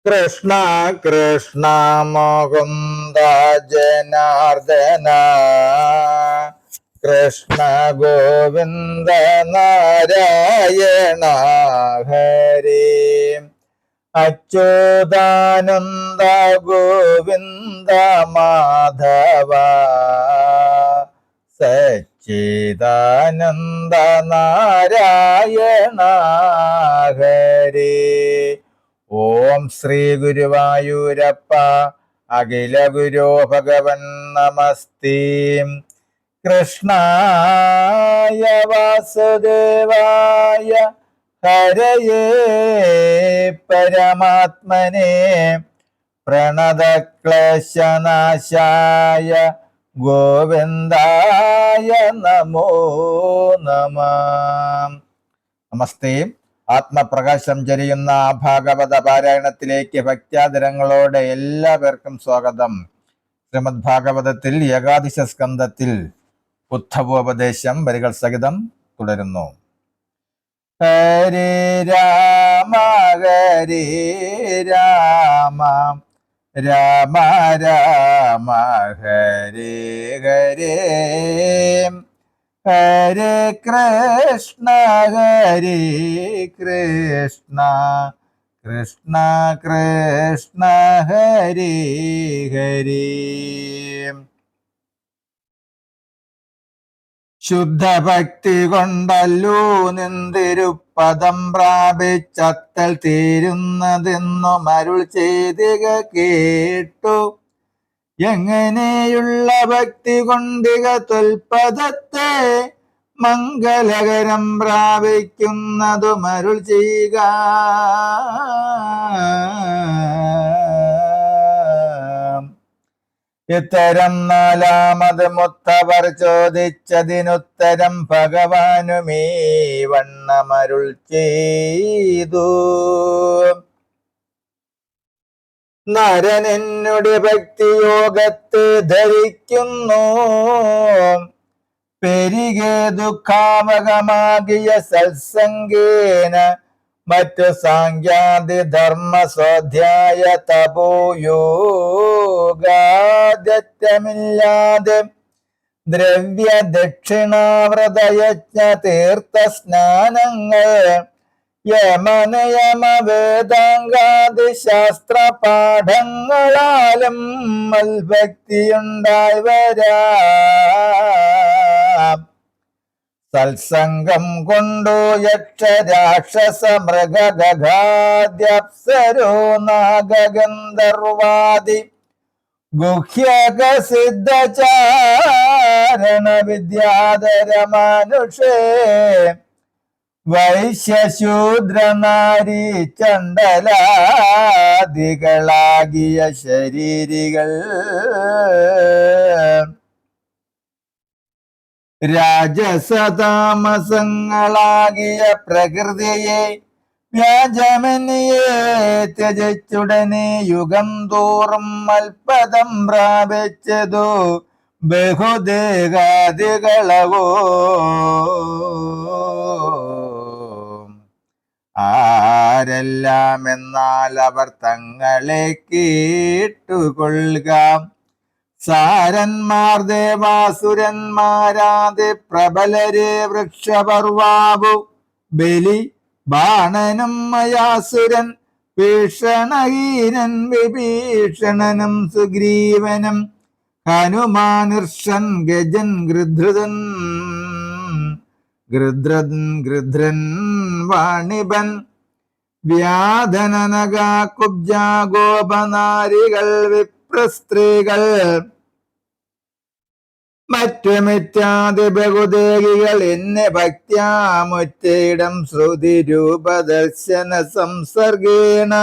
കൃഷ്ണ കൃഷ്ണ മുകുന്ദ ജനാർദ്ദന കൃഷ്ണ ഗോവിന്ദ നാരായണ ഹരി അച്യുതാനന്ദ ഗോവിന്ദ മാധവ സച്ചിദാനന്ദ നാരായണ ഹരി. ഓം ശ്രീ ഗുരുവായൂരപ്പ അഖില ഗുരോ ഭഗവൻ നമസ്തേ. കൃഷ്ണായ വാസുദേവായ ഹരയേ പരമാത്മനെ പ്രണതക്ലേശനാശായ ഗോവിന്ദായ നമോ നമഃ. നമസ്തേ. ആത്മപ്രകാശം ചൊരിയുന്ന ഭാഗവത പാരായണത്തിലേക്ക് ഭക്ത്യാദരങ്ങളോടെ എല്ലാവർക്കും സ്വാഗതം. ശ്രീമദ് ഭാഗവതത്തിൽ ഏകാദശ സ്കന്ധത്തിൽ ഉദ്ധവോപദേശം വരികൾ സഹിതം തുടരുന്നു. ഹരേ രാമ ഹരേ രാമ രാമ രാമ ഹരേ ഹരേ ഹരേ കൃഷ്ണ ഹരേ കൃഷ്ണ കൃഷ്ണ കൃഷ്ണ ഹരേ ഹരേ. ശുദ്ധഭക്തി കൊണ്ടല്ലോ നിന്തിരുപ്പദം പ്രാപിച്ചത്തൽ തീരുന്നതെന്നും അരുൾ ചെയ്തിക കേട്ടു. എങ്ങനെയുള്ള ഭക്തി കൊണ്ടിക തൊൽപദത്തെ മംഗളകരം പ്രാപിക്കുന്നതും അരുൾ ചെയ്യുക. ഇത്തരം നാലാമത് മുത്തവർ ചോദിച്ചതിനുത്തരം ഭഗവാനുമീ വണ്ണമരുൾ ചെയ്തു. നരൻ എന്നുടെ ഭക്തിയോഗത്തെ ധരിക്കുന്നു, പെരികെ ദുഃഖാവകമാകിയ സത്സംഗേന മറ്റു സാങ്ക്യാദി ധർമ്മ സ്വാധ്യായ തപോയോഗാദത്യമില്ലാതെ ദ്രവ്യ ദക്ഷിണാവ്രതയജ്ഞ തീർത്ഥ സ്നാനങ്ങൾ യമനയമ വേദാംഗാദി ശാസ്ത്ര പാഠങ്ങളാലും മൽഭക്തിയുണ്ടായി സത്സംഗം കൊണ്ടു യക്ഷ രാക്ഷസ മൃഗ ഗാദ്യപ്സരോ നാഗന്ധർവാദി ഗുഹ്യക സിദ്ധചാരണ വിദ്യാധര മനുഷേ വൈശ്യശൂദ്രനാരി ചണ്ഡലാദികളാകിയ ശരീരികൾ രാജസതാമസങ്ങളാകിയ പ്രകൃതിയെ വ്യാജമനിയെ ത്യജിച്ചുടനെ യുഗം തോറും മൽപദം പ്രാപിച്ചതു ബഹുദേഹാദികളവോ. ആരെല്ലാം എന്നാൽ അവർ തങ്ങളെ കേട്ടുകൊള്ളുക. സാരന്മാർ ദേവാസുരന്മാരാതെ പ്രബലരെ വൃക്ഷപർവാവു ബലി ബാണനും മയാസുരൻ ഭീഷണഹീനൻ വിഭീഷണനും സുഗ്രീവനും ഹനുമാനിർഷൻ ഗജൻ ഗൃധ്രൻ ഗൃധ്രൻ വാണിബൻ വ്യാധനനക കുബ്ജ ഗോപനാരികൾ വിപ്രസ്ത്രീകൾ മറ്റു മിഥ്യാദി ബഹുദേഹികൾ എന്നെ ഭക്ത്യാമുറ്റയിടം ശ്രുതി രൂപദർശന സംസർഗേണ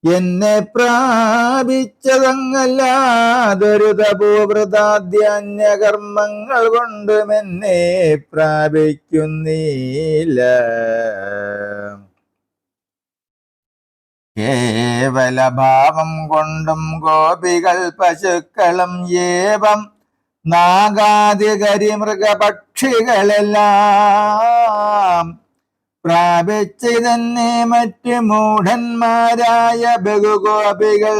എന്നെ പ്രാപിച്ചതങ്ങല്ലാതൊരു തപോവൃതാദ്യാന്യകർമ്മങ്ങൾ കൊണ്ടും എന്നെ പ്രാപിക്കുന്നില്ല. കേവലഭാവം കൊണ്ടും ഗോപികൾ പശുക്കളും ഏവം നാഗാദികരി മൃഗപക്ഷികളെല്ലാം പ്രാപിച്ച് തന്നെ മറ്റ് മൂഢന്മാരായ ബഹുഗോപികൾ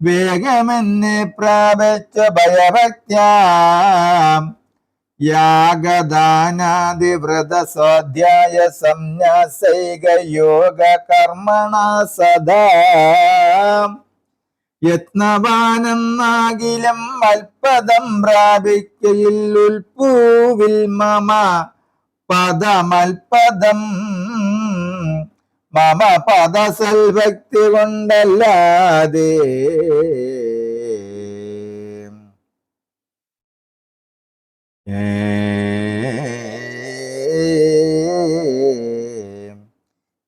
വേഗമെന്നെ പ്രാപിച്ച ഭയഭക്ത്യാം യാഗദാനാദിവ്രത സ്വാധ്യായ സംന്യാസൈക യോഗ കർമ്മണ സദാ യത്നവാനെന്നാകിലും അൽപദം പ്രാപിക്കയിൽ ഉൽപ്പൂവിൽ മമ പദമൽപദം മമ പദസൽഭക്തി കൊണ്ടല്ലാതെ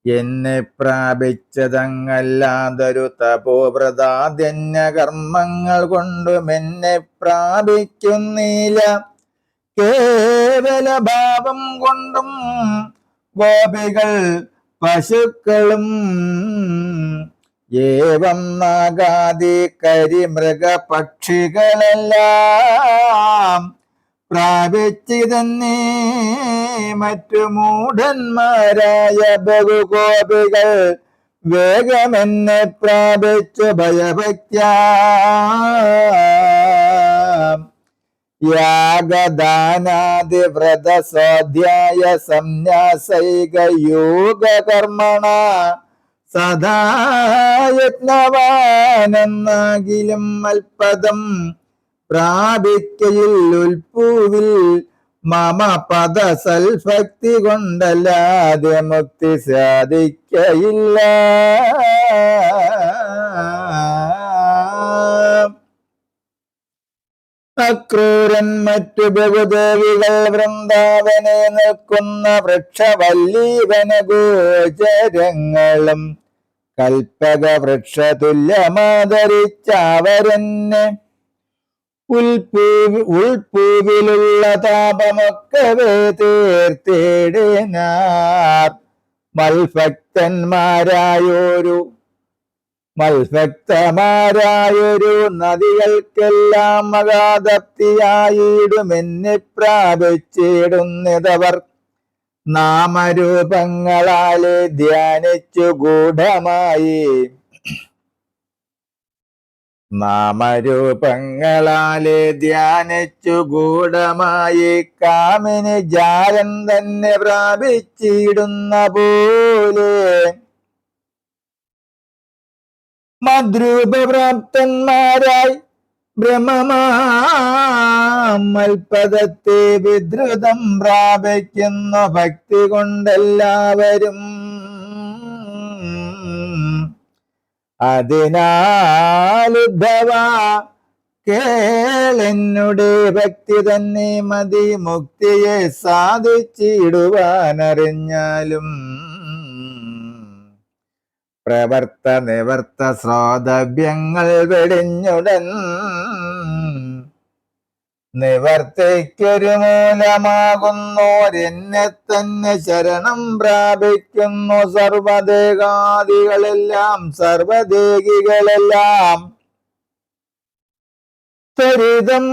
എന്നെ പ്രാപിച്ചതങ്ങല്ലാതൊരു തപോവ്രതാദ്യന്യ കർമ്മങ്ങൾ കൊണ്ടും എന്നെ പ്രാപിക്കുന്നില്ല. കേവല ഭാവം കൊണ്ടും ഗോപികൾ പശുക്കളും ഏവം നാഗാദി കരിമൃഗ പക്ഷികളെല്ലാം പ്രാപിച്ചു തന്നെ മറ്റു മൂഢന്മാരായ ബഹുഗോപികൾ വേഗമെന്നെ പ്രാപിച്ചു ഭയഭക്ത്യാ യാഗദാനാദിവ്രത സ്വാധ്യായ സംന്യാസൈക യോഗ കർമ്മണ സദാ യത്നവാനെന്നാകിലും അൽപദം പ്രാപിക്കയിൽ ഉൽപ്പൂവിൽ മമ പദ സൽഭക്തി കൊണ്ടല്ലാതെ മുക്തി സാധിക്കയില്ല. അക്രൂരൻ മറ്റു ബഹുദേവികൾ വൃന്ദാവനെ നിൽക്കുന്ന വൃക്ഷവല്ലീവന ഗോചരങ്ങളും കൽപ്പക വൃക്ഷ തുല്യമാദരിച്ചവരെന്നെ ഉൾപ്പൂവിലുള്ള താപമൊക്കെ തീർത്തിടിനാർ. മൽഭക്തമാരായൊരു നദികൾക്കെല്ലാം മഹാതപ്തിയായിടുമെന്നെ പ്രാപിച്ചിടുന്നിതവർ നാമരൂപങ്ങളാലെ ധ്യാനിച്ചു ഗൂഢമായി കാമിനി ജാലം തന്നെ പ്രാപിച്ചിടുന്ന പോലെ മദ്രൂപപ്രാപ്തന്മാരായി ബ്രഹ്മമാൽപദത്തെ വിദ്രുതം പ്രാപിക്കുന്ന ഭക്തി കൊണ്ടെല്ലാവരും അതിനാലുദ്ധവ കേളെന്നുടെ ഭക്തി തന്നെ മതി മുക്തിയെ സാധിച്ചിടുവാനറിഞ്ഞാലും പ്രവർത്ത നിവർത്ത ശ്രോതവ്യങ്ങൾ വെടിഞ്ഞുടൻ നിവർത്തിക്കൊരു മൂലമാകുന്നോരെന്നെ തന്നെ ശരണം പ്രാപിക്കുന്നു. സർവദേഹികളെല്ലാം ത്വരിതം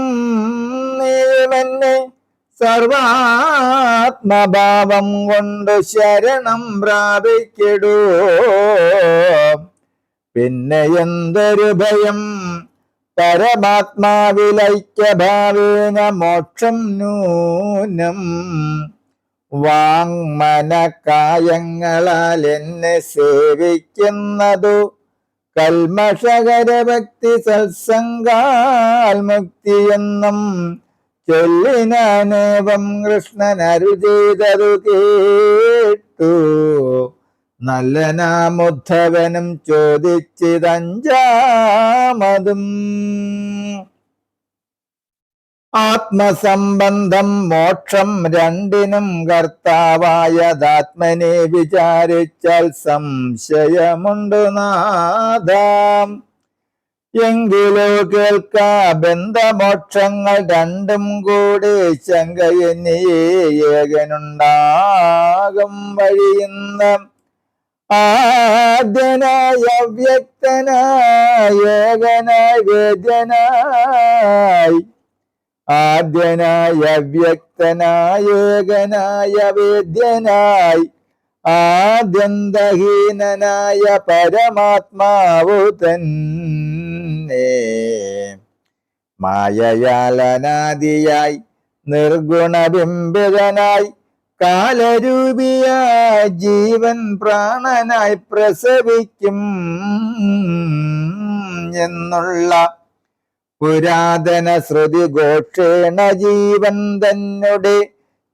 നീവെന്നെ സർവാത്മഭാവം കൊണ്ട് ശരണം പ്രാപിക്കിടൂ. പിന്നെ എന്തൊരു ഭയം പരമാത്മാവിലൈക്യഭാവേന മോക്ഷം നൂനം. വാങ്മനകായങ്ങളാൽ എന്നെ സേവിക്കുന്നതു കൽമഷകരഭക്തി സത്സംഗാൽ മുക്തിയെന്നും ചൊല്ലിനാനേവം കൃഷ്ണൻ അരുൾ ചെയ്തതു കേട്ടു. നല്ലനാമുദ്ധവനും ചോദിച്ചിതഞ്ചാമതും ആത്മസംബന്ധം മോക്ഷം രണ്ടിനും കർത്താവായതാത്മനെ വിചാരിച്ചാൽ സംശയമുണ്ട് നാദാം. എങ്കിലോ കേൾക്ക ബന്ധമോക്ഷങ്ങൾ രണ്ടും കൂടി ശങ്കയെന്നിയേ ഏകനുണ്ടാകും വഴിയുന്ന ആദ്യനായ അവ്യക്തനായ ഏകനായ വേദ്യനായി ആദ്യനായ അവ്യക്തനായ ഏകനായ വേദ്യനായി ആദ്യന്തഹീനനായ പരമാത്മാവു തന്നെ മായയാൽ അനാദിയായി നിർഗുണബിംബിതനായി കാലരൂപിയായ ജീവൻ പ്രാണനായി പ്രസവിക്കും എന്നുള്ള പുരാതന ശ്രുതി ഘോഷേണ ജീവൻ തന്നെ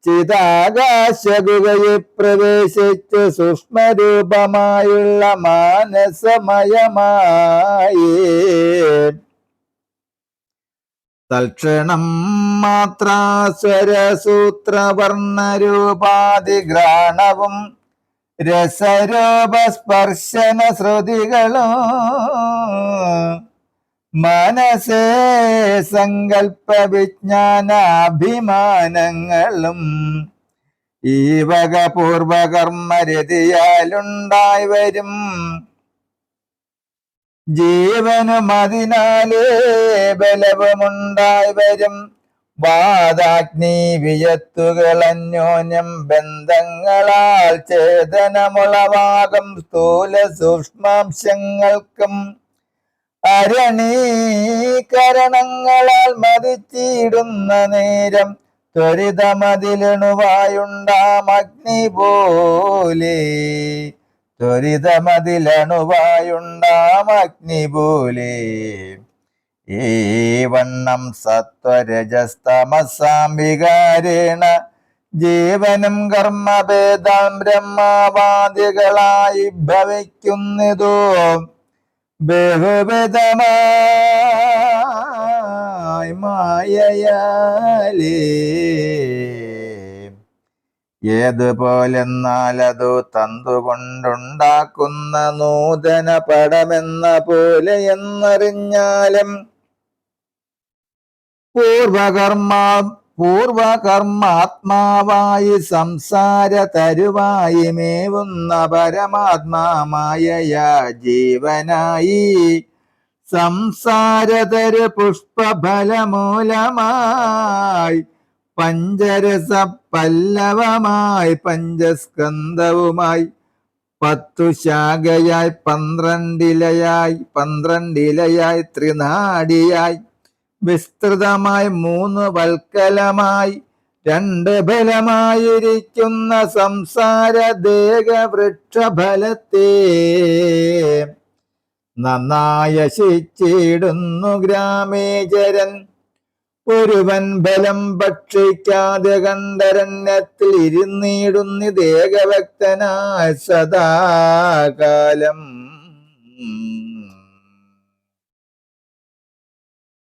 ചിതാകാശഗുഹയിൽ പ്രവേശിച്ച് സൂക്ഷ്മരൂപമായുള്ള മാനസമയമായി തൽക്ഷണം മാത്രാസ്വരസൂത്രവർണ്ണരൂപാധിഗ്രാണവും രസരൂപസ്പർശന ശ്രുതികളും മനസ്സേ സങ്കൽപ്പ വിജ്ഞാനാഭിമാനങ്ങളും ഈ വക പൂർവകർമ്മരതിയാലുണ്ടായി വരും ജീവനും അതിനാലേ ബലവുമുണ്ടായി വരും വാദാഗ്നി വിയത്തുകൾ അന്യോന്യം ബന്ധങ്ങളാൽ ചേതനമുളവാകും സ്ഥൂല സൂക്ഷ്മാംശങ്ങൾക്കും അരണീകരണങ്ങളാൽ മതിച്ചിടുന്ന നേരം ത്വരിതമതിലണുവായുണ്ടാം അഗ്നി പോലെ ത്വരിതമതിലണുവായുണ്ടാം അഗ്നി പോലെ ഈ വണ്ണം സത്വരജസ്തമസാം വികാരേണ ജീവനും കർമ്മഭേദം ബ്രഹ്മവാദികളായി ഭവിക്കുന്നതോ ബഹുവിധമായി മായയാലേ ഏതുപോലെന്നാൽ അതു തന്തുകൊണ്ടുണ്ടാക്കുന്ന നൂതന പടമെന്ന പോലെ എന്നറിഞ്ഞാലും പൂർവകർമാത്മാവായി സംസാര തരുവായി മേവുന്ന പരമാത്മാമായയാ ജീവനായി സംസാരതരു പുഷ്പഫലമൂലമായി പഞ്ചരസ പല്ലവമായി പഞ്ചസ്കന്ധവുമായി 10 ശാഖയായി 12 ഇലയായി ത്രിനാടിയായി വിസ്തൃതമായി 3 വൽക്കലമായി 2 ഫലമായിരിക്കുന്ന സംസാര ദേഹവൃക്ഷഫലത്തെ നന്നായി ശിച്ചിടുന്നു ഗ്രാമേചരൻ ഒരുവൻ ബലം ഭക്ഷിക്കാതെ കണ്ടരണ്യത്തിൽ ഇരുന്നിടുന്നി ദേഹഭക്തനായ സദാകാലം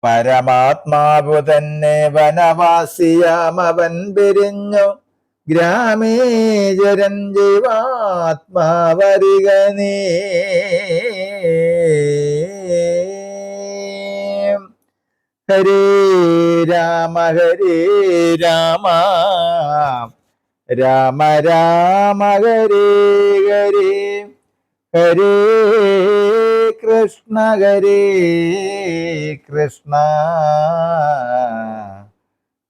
പരമാത്മാവു തന്നെ വനവാസിയാമവൻ പിരിഞ്ഞു ഗ്രാമേചരൻ ജീവാത്മാവരികനേ ഹരേ രാമ രാമ രാമ ഹരേ ഹരേ ഹരേ കൃഷ്ണ കൃഷ്ണ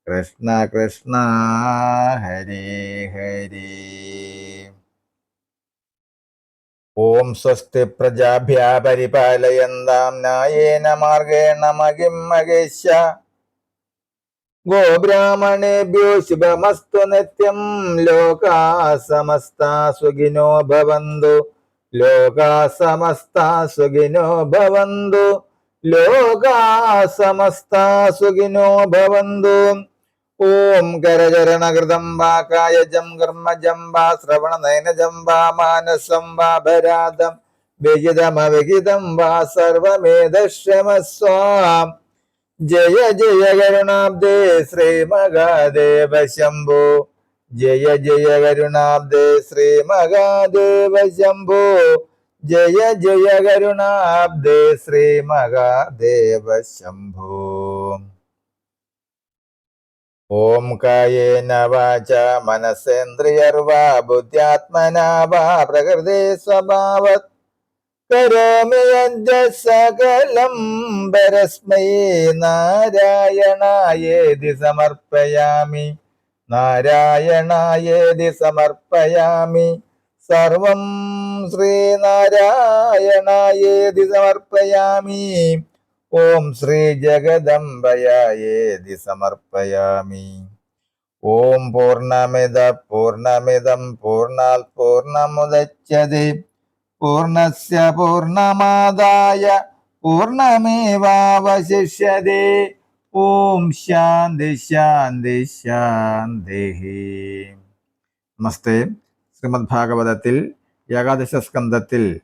കൃഷ്ണ കൃഷ്ണ ഹരേ ഹരേ. ഓം സ്വസ്തി പ്രജാഭ്യ പരിപാലയന്താം ന്യായേന മാർഗേണ മഹിം മഹേശ ഗോബ്രാഹ്മണേഭ്യോ ശുഭമസ്തു നിത്യം ലോകാ സമസ്താ സുഖിനോ ഭവന്തു ലോകാ സമസ്താ സുഖിനോ ഭവന്തു ലോകാ സമസ്താ സുഖിനോ ഭവന്തു. ഓം കരചരണകൃതം വാ കായജം കർമ്മജം വാ ശ്രവണനയനജം വാ മാനസം വാ ഭരാതം വിഹിതമവിഹിതം വാ സർവമേധക്ഷമസ്വാം. ജയ ജയ കരുണാബ്ദേ ശ്രീ മഹാദേവ ശംഭോ ജയ ജയ കരുണാബ്ദേ ശ്രീ മഹാദേവ ശംഭോ ജയ ജയ കരുണാബ്ദേ ശ്രീ മഹാദേവ ശംഭോ. ഓം കായേന വാച മനസേന്ദ്രിയർവാ ബുദ്ധ്യാത്മനാ വാ പ്രകൃതേ സ്വഭാവത് കരോമി യദ്യ സകലം പരസ്മൈ നാരായണായേതി സമർപ്പയാമി നാരായണായേതി സമർപ്പയാമി സർവം ശ്രീനാരായണായേതി സമർപ്പയാമി. ഓം ശ്രീ ജഗദംബയായേതി സമർപ്പയാമി. ഓം പൂർണ്ണമിദം പൂർണ്ണാത് പൂർണ്ണമുദച്യത്തെ പൂർണ്ണസ്യ പൂർണ്ണമാദായ പൂർണ്ണമേവാവശിഷ്യത്തെ. ഓം ശാന്തി ശാന്തി ശാന്തി. നമസ്തേ. ശ്രീമദ് ഭാഗവതത്തിൽ ഏകാദശ സ്കന്ധത്തിൽ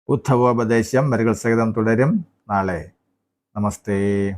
ഉദ്ധവോപദേശം വരികൾ സഹിതം തുടരും നാളെ. നമസ്തേ.